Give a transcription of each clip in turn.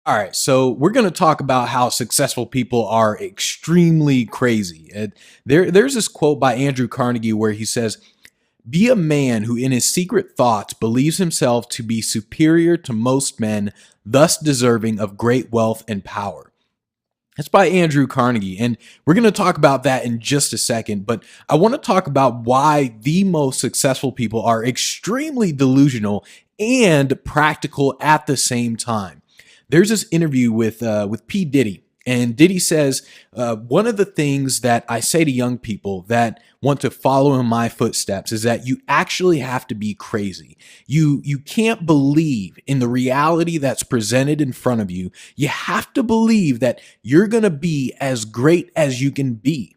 All right, so we're going to talk about how successful people are extremely crazy. And there's this quote by Andrew Carnegie where he says, "Be a man who in his secret thoughts believes himself to be superior to most men, thus deserving of great wealth and power." That's by Andrew Carnegie. And we're going to talk about that in just a second. But I want to talk about why the most successful people are extremely delusional and practical at the same time. There's this interview with P. Diddy. And Diddy says, one of the things that I say to young people that want to follow in my footsteps is that you actually have to be crazy. You can't believe in the reality that's presented in front of you. You have to believe that you're going to be as great as you can be.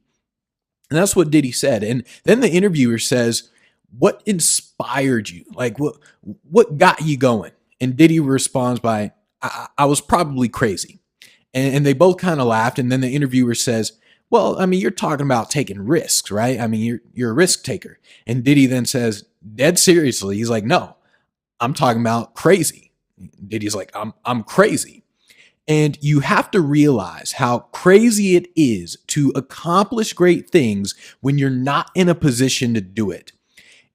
And that's what Diddy said. And then the interviewer says, "What inspired you? Like what got you going?" And Diddy responds by, I was probably crazy." And they both kind of laughed. And then the interviewer says, "Well, I mean, you're talking about taking risks, right? I mean, you're a risk taker." And Diddy then says, dead seriously, he's like, "No, I'm talking about crazy." Diddy's like, I'm crazy." And you have to realize how crazy it is to accomplish great things when you're not in a position to do it.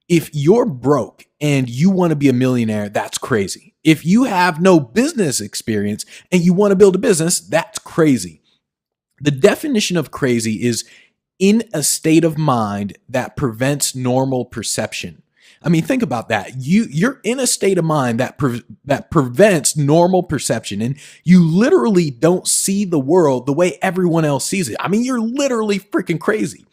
If you're broke and you want to be a millionaire, that's crazy. If you have no business experience and you want to build a business, that's crazy. The definition of crazy is in a state of mind that prevents normal perception. I mean, think about that. You're in a state of mind that prevents normal perception, and you literally don't see the world the way everyone else sees it. I mean, you're literally freaking crazy.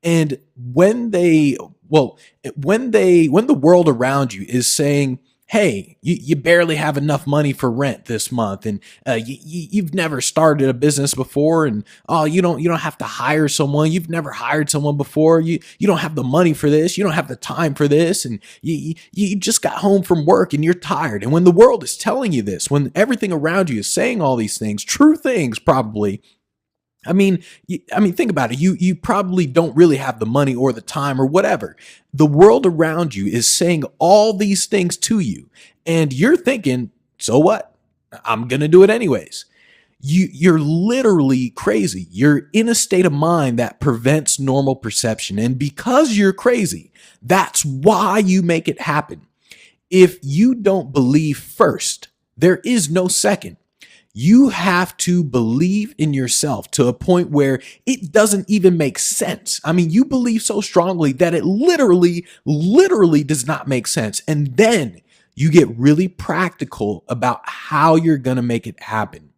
And when the world around you is saying, "Hey, you barely have enough money for rent this month, and you've never started a business before, and oh, you don't have to hire someone. You've never hired someone before. You don't have the money for this. You don't have the time for this, and you just got home from work and you're tired." And when the world is telling you this, when everything around you is saying all these things, true things probably. I mean, think about it. You probably don't really have the money or the time or whatever. The world around you is saying all these things to you, and you're thinking, "So what? I'm going to do it anyways." You're literally crazy. You're in a state of mind that prevents normal perception. And because you're crazy, that's why you make it happen. If you don't believe first, there is no second. You have to believe in yourself to a point where it doesn't even make sense. I mean, you believe so strongly that it literally does not make sense. And then you get really practical about how you're going to make it happen.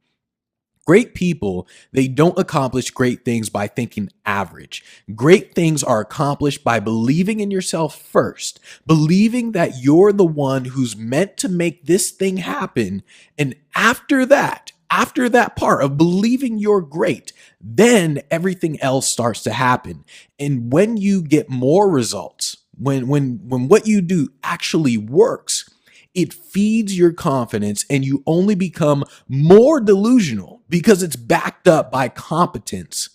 Great people, they don't accomplish great things by thinking average. Great things are accomplished by believing in yourself first, believing that you're the one who's meant to make this thing happen. And after that part of believing you're great, then everything else starts to happen. And when you get more results, when what you do actually works, it feeds your confidence and you only become more delusional because it's backed up by competence.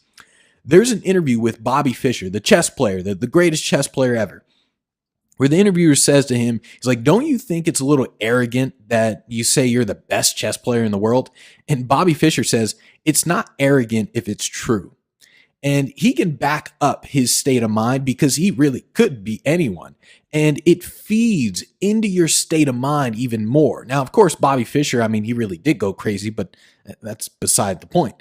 There's an interview with Bobby Fischer, the chess player, the greatest chess player ever, where the interviewer says to him, he's like, "Don't you think it's a little arrogant that you say you're the best chess player in the world?" And Bobby Fischer says, "It's not arrogant if it's true." And he can back up his state of mind because he really could be anyone. And it feeds into your state of mind even more. Now, of course, Bobby Fischer, I mean, he really did go crazy, but that's beside the point.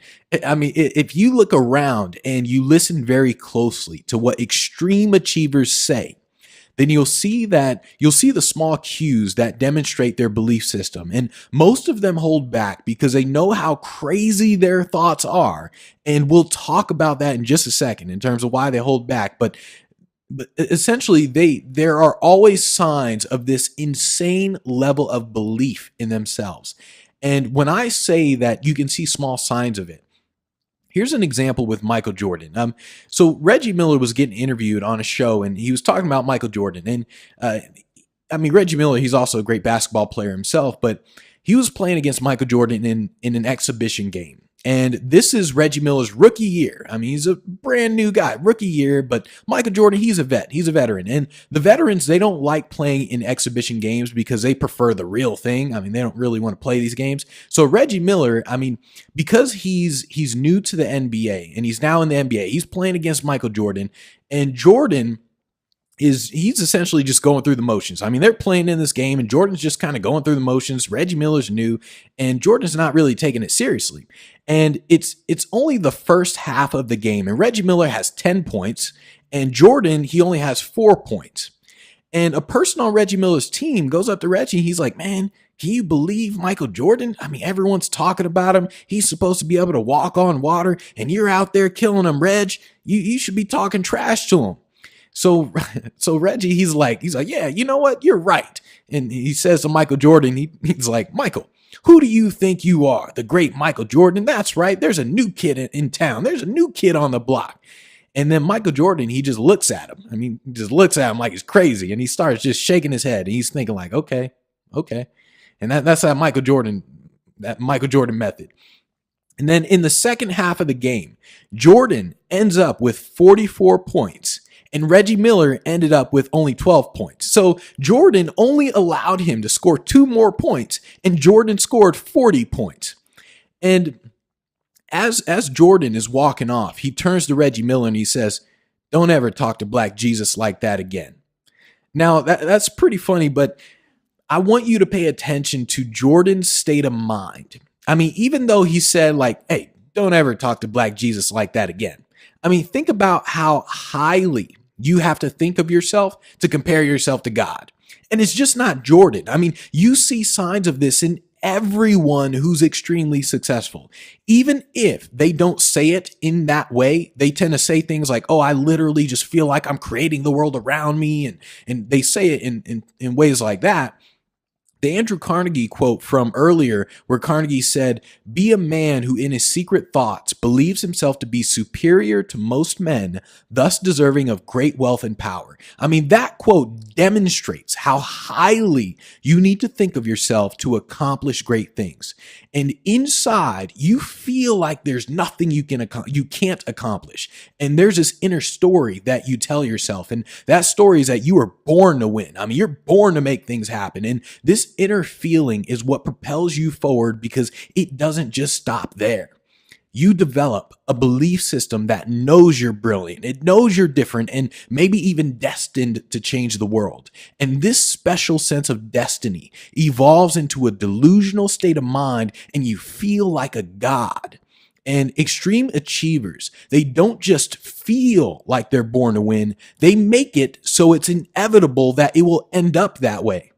I mean, if you look around and you listen very closely to what extreme achievers say, then you'll see the small cues that demonstrate their belief system. And most of them hold back because they know how crazy their thoughts are. And we'll talk about that in just a second in terms of why they hold back. But essentially, there are always signs of this insane level of belief in themselves. And when I say that you can see small signs of it, here's an example with Michael Jordan. So Reggie Miller was getting interviewed on a show, and he was talking about Michael Jordan. And I mean, Reggie Miller, he's also a great basketball player himself, but he was playing against Michael Jordan in an exhibition game. And this is Reggie Miller's rookie year. I mean, he's a brand new guy, rookie year, but Michael Jordan, he's a vet. He's a veteran. And the veterans, they don't like playing in exhibition games because they prefer the real thing. I mean, they don't really want to play these games. So Reggie Miller, I mean, because he's new to the NBA and he's now in the NBA, he's playing against Michael Jordan, and Jordan he's essentially just going through the motions. I mean, they're playing in this game and Jordan's just kind of going through the motions. Reggie Miller's new and Jordan's not really taking it seriously. And it's only the first half of the game, and Reggie Miller has 10 points and Jordan, he only has 4 points. And a person on Reggie Miller's team goes up to Reggie and he's like, "Man, can you believe Michael Jordan? I mean, everyone's talking about him. He's supposed to be able to walk on water and you're out there killing him, Reg. You should be talking trash to him." So Reggie, he's like, "Yeah, you know what? You're right." And he says to Michael Jordan, he's like, "Michael, who do you think you are? The great Michael Jordan? That's right. There's a new kid in town. There's a new kid on the block." And then Michael Jordan, he just looks at him. I mean, he just looks at him like he's crazy. And he starts just shaking his head. And he's thinking like, okay. And that's that Michael Jordan method. And then in the second half of the game, Jordan ends up with 44 points. And Reggie Miller ended up with only 12 points. So Jordan only allowed him to score 2 more points, and Jordan scored 40 points. And as Jordan is walking off, he turns to Reggie Miller and he says, "Don't ever talk to Black Jesus like that again." Now, that's pretty funny, but I want you to pay attention to Jordan's state of mind. I mean, even though he said like, "Hey, don't ever talk to Black Jesus like that again." I mean, think about how highly you have to think of yourself to compare yourself to God. And it's just not Jordan. I mean, you see signs of this in everyone who's extremely successful. Even if they don't say it in that way, they tend to say things like, "Oh, I literally just feel like I'm creating the world around me." And they say it in ways like that. The Andrew Carnegie quote from earlier, where Carnegie said, "Be a man who in his secret thoughts believes himself to be superior to most men, thus deserving of great wealth and power." I mean, that quote demonstrates how highly you need to think of yourself to accomplish great things. And inside, you feel like there's nothing you can't accomplish. And there's this inner story that you tell yourself. And that story is that you were born to win. I mean, you're born to make things happen. And this inner feeling is what propels you forward, because it doesn't just stop there. You develop a belief system that knows you're brilliant. It knows you're different and maybe even destined to change the world. And this special sense of destiny evolves into a delusional state of mind, and you feel like a god. And extreme achievers, they don't just feel like they're born to win. They make it so it's inevitable that it will end up that way.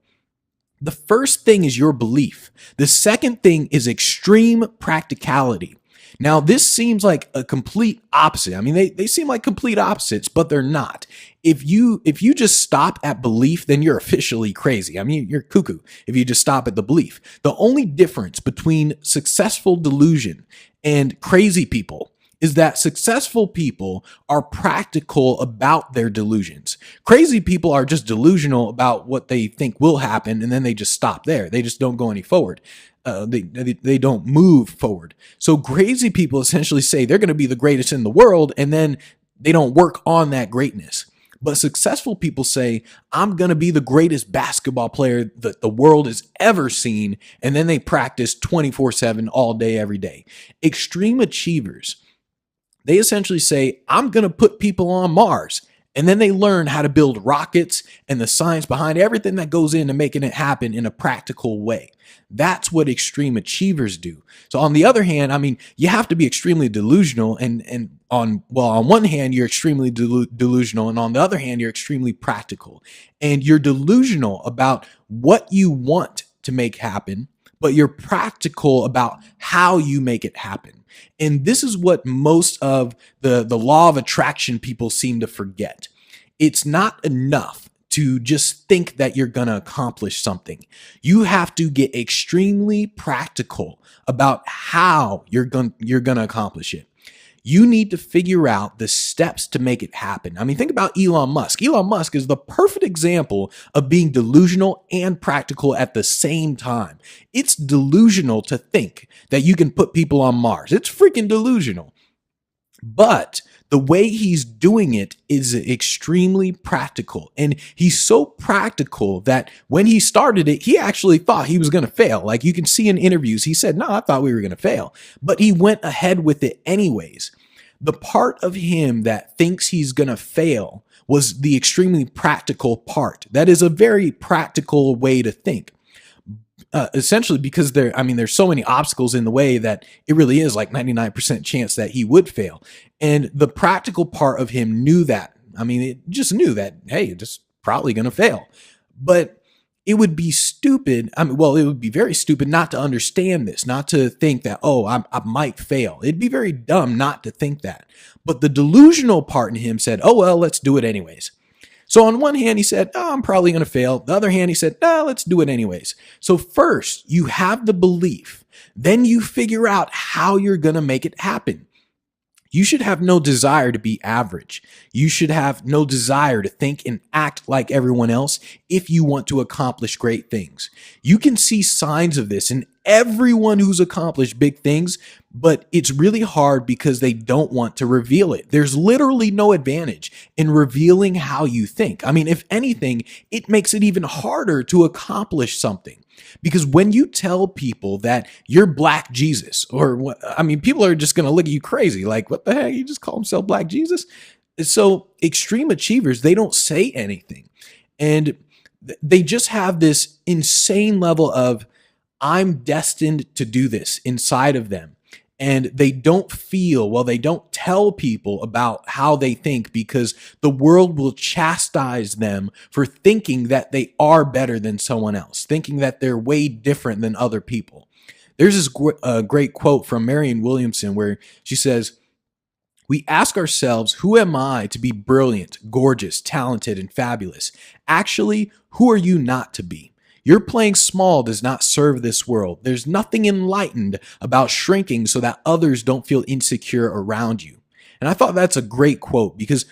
The first thing is your belief. The second thing is extreme practicality. Now, this seems like a complete opposite. I mean, they seem like complete opposites, but they're not. If you just stop at belief, then you're officially crazy. I mean, you're cuckoo if you just stop at the belief. The only difference between successful delusion and crazy people is that successful people are practical about their delusions. Crazy people are just delusional about what they think will happen, and then they just stop there. They just don't go any forward. They don't move forward. So crazy people essentially say they're going to be the greatest in the world, and then they don't work on that greatness. But successful people say, "I'm going to be the greatest basketball player that the world has ever seen," and then they practice 24/7 all day, every day. Extreme achievers, they essentially say, "I'm going to put people on Mars." And then they learn how to build rockets and the science behind everything that goes into making it happen in a practical way. That's what extreme achievers do. So on the other hand, I mean, you have to be extremely delusional, and on one hand, you're extremely delusional, and on the other hand, you're extremely practical. And you're delusional about what you want to make happen, but you're practical about how you make it happen. And this is what most of the law of attraction people seem to forget. It's not enough to just think that you're going to accomplish something. You have to get extremely practical about how you're going to accomplish it. You need to figure out the steps to make it happen. I mean, think about Elon Musk. Elon Musk is the perfect example of being delusional and practical at the same time. It's delusional to think that you can put people on Mars. It's freaking delusional. But the way he's doing it is extremely practical. And he's so practical that when he started it, he actually thought he was going to fail. Like you can see in interviews, he said, no, I thought we were going to fail. But he went ahead with it anyways. The part of him that thinks he's going to fail was the extremely practical part. That is a very practical way to think. Essentially because there's so many obstacles in the way that it really is like 99% chance that he would fail. And the practical part of him knew that. I mean, it just knew that, hey, it's just probably going to fail. But it would be stupid. It would be very stupid not to understand this, not to think that, oh, I might fail. It'd be very dumb not to think that. But the delusional part in him said, oh, well, let's do it anyways. So on one hand, he said, oh, I'm probably going to fail. The other hand, he said, no, let's do it anyways. So first, you have the belief. Then you figure out how you're going to make it happen. You should have no desire to be average. You should have no desire to think and act like everyone else if you want to accomplish great things. You can see signs of this in everyone who's accomplished big things, but it's really hard because they don't want to reveal it. There's literally no advantage in revealing how you think. I mean, if anything, it makes it even harder to accomplish something. Because when you tell people that you're Black Jesus, people are just going to look at you crazy. Like, what the heck? You just call himself Black Jesus? So extreme achievers, they don't say anything. And they just have this insane level of, I'm destined to do this inside of them. And they don't tell people about how they think because the world will chastise them for thinking that they are better than someone else, thinking that they're way different than other people. There's this great quote from Marianne Williamson where she says, we ask ourselves, who am I to be brilliant, gorgeous, talented, and fabulous? Actually, who are you not to be? Your playing small does not serve this world. There's nothing enlightened about shrinking so that others don't feel insecure around you. And I thought that's a great quote because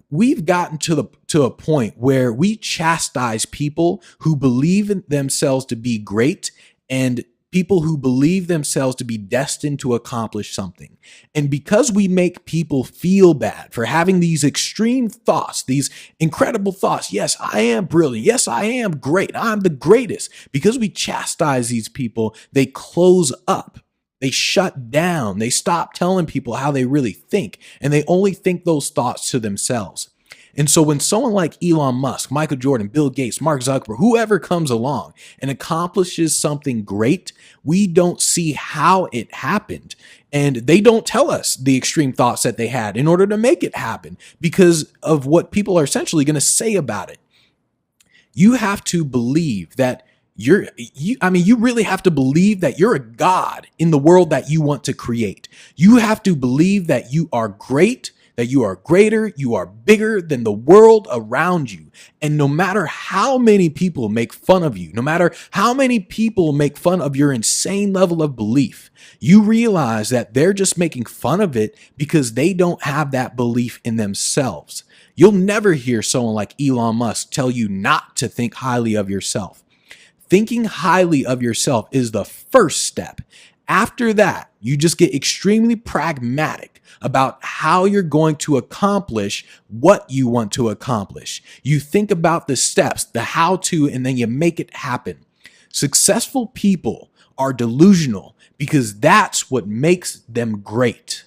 we've gotten to a point where we chastise people who believe in themselves to be great and people who believe themselves to be destined to accomplish something. And because we make people feel bad for having these extreme thoughts, these incredible thoughts, yes, I am brilliant. Yes, I am great. I'm the greatest. Because we chastise these people, they close up. They shut down. They stop telling people how they really think. And they only think those thoughts to themselves. And so when someone like Elon Musk, Michael Jordan, Bill Gates, Mark Zuckerberg, whoever comes along and accomplishes something great, we don't see how it happened. And they don't tell us the extreme thoughts that they had in order to make it happen because of what people are essentially going to say about it. You have to believe that you really have to believe that you're a god in the world that you want to create. You have to believe that you are great, that you are greater, you are bigger than the world around you. And no matter how many people make fun of you, no matter how many people make fun of your insane level of belief, you realize that they're just making fun of it because they don't have that belief in themselves. You'll never hear someone like Elon Musk tell you not to think highly of yourself. Thinking highly of yourself is the first step. After that, you just get extremely pragmatic about how you're going to accomplish what you want to accomplish. You think about the steps, the how to, and then you make it happen. Successful people are delusional because that's what makes them great.